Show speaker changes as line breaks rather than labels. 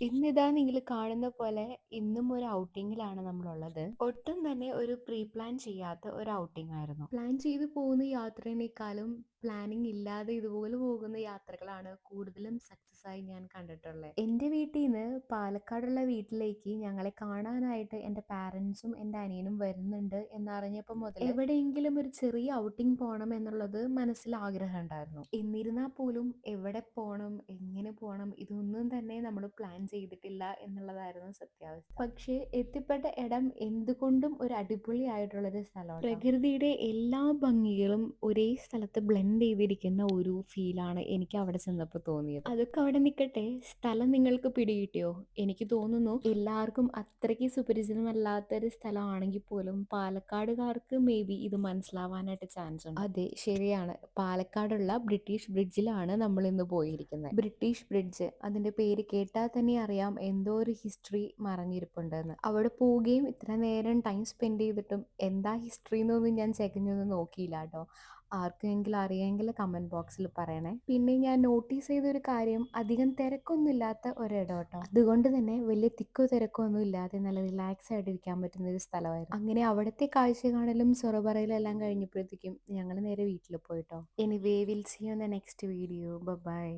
ഇന്നിതാ നിങ്ങൾ കാണുന്ന പോലെ ഇന്നും ഒരു ഔട്ടിങ്ങിലാണ് നമ്മളുള്ളത്. ഒട്ടും തന്നെ ഒരു പ്രീ പ്ലാൻ ചെയ്യാത്ത ഒരു ഔട്ടിംഗ് ആയിരുന്നു. പ്ലാൻ ചെയ്ത് പോകുന്ന യാത്രേനേക്കാളും പ്ലാനിങ് ഇല്ലാതെ ഇതുപോലെ പോകുന്ന യാത്രകളാണ് കൂടുതലും സക്സസ് ആയി ഞാൻ കണ്ടിട്ടുള്ളത്. എൻ്റെ വീട്ടിൽ നിന്ന് പാലക്കാടുള്ള വീട്ടിലേക്ക് ഞങ്ങളെ കാണാനായിട്ട് എൻ്റെ പാരൻസും എൻ്റെ അനിയനും വരുന്നുണ്ട് എന്നറിഞ്ഞപ്പോൾ മുതൽ എവിടെയെങ്കിലും ഒരു ചെറിയ ഔട്ടിംഗ് പോകണം എന്നുള്ളത് മനസ്സിൽ ആഗ്രഹം ഉണ്ടായിരുന്നു. എന്നിരുന്നാൽ പോലും എവിടെ പോകണം, എങ്ങനെ പോകണം ഇതൊന്നും തന്നെ നമ്മൾ പ്ലാൻ ചെയ്തിട്ടില്ല എന്നുള്ളതായിരുന്നു സത്യാവസ്ഥ. പക്ഷേ എത്തിപ്പെട്ട ഇടം എന്തുകൊണ്ടും ഒരു അടിപൊളിയായിട്ടുള്ളൊരു സ്ഥലമാണ്. പ്രകൃതിയുടെ എല്ലാ ഭംഗികളും ഒരേ സ്ഥലത്ത് ബ്ലെൻഡ് ചെയ്തിരിക്കുന്ന ഒരു ഫീലാണ് എനിക്ക് അവിടെ ചെന്നപ്പോൾ തോന്നിയത്. അതൊക്കെ അവിടെ നിൽക്കട്ടെ, സ്ഥലം നിങ്ങൾക്ക് പിടികിട്ടിയോ? എനിക്ക് തോന്നുന്നു എല്ലാവർക്കും അത്രയ്ക്ക് സുപരിചിതമല്ലാത്തൊരു സ്ഥലമാണെങ്കിൽ പോലും പാലക്കാടുകാർക്ക് മേ ബി ഇത് മനസ്സിലാവാനായിട്ട് ചാൻസ് ഉണ്ട്. അതെ, ശരിയാണ്. പാലക്കാടുള്ള ബ്രിട്ടീഷ് ബ്രിഡ്ജിലാണ് നമ്മൾ ഇന്ന് പോയിരിക്കുന്നത്. ബ്രിട്ടീഷ് ബ്രിഡ്ജ്, അതിന്റെ പേര് കേട്ടാൽ തന്നെ അറിയാം എന്തോ ഒരു ഹിസ്റ്ററി മറഞ്ഞിരിപ്പുണ്ടെന്ന്. അവിടെ പോവുകയും ഇത്ര നേരം ടൈം സ്പെൻഡ് ചെയ്തിട്ടും എന്താ ഹിസ്റ്ററി എന്നൊന്നും ഞാൻ ചെകഞ്ഞൊന്നും നോക്കിയില്ല കേട്ടോ. ആർക്കെങ്കിലും അറിയാമെങ്കിൽ കമന്റ് ബോക്സിൽ പറയണേ. പിന്നെ ഞാൻ നോട്ടീസ് ചെയ്തൊരു കാര്യം, അധികം തിരക്കൊന്നും ഇല്ലാത്ത ഒരിടം കേട്ടോ. അതുകൊണ്ട് തന്നെ വലിയ തിക്കോ തിരക്കോ ഒന്നും ഇല്ലാതെ നല്ല റിലാക്സ് ആയിട്ട് ഇരിക്കാൻ പറ്റുന്ന ഒരു സ്ഥലമായിരുന്നു. അങ്ങനെ അവിടുത്തെ കാഴ്ച കാണലും സൊറ പറയലും എല്ലാം കഴിഞ്ഞപ്പോഴത്തേക്കും ഞങ്ങൾ നേരെ വീട്ടിൽ പോയിട്ടോ. Anyway will see you in the next video. By.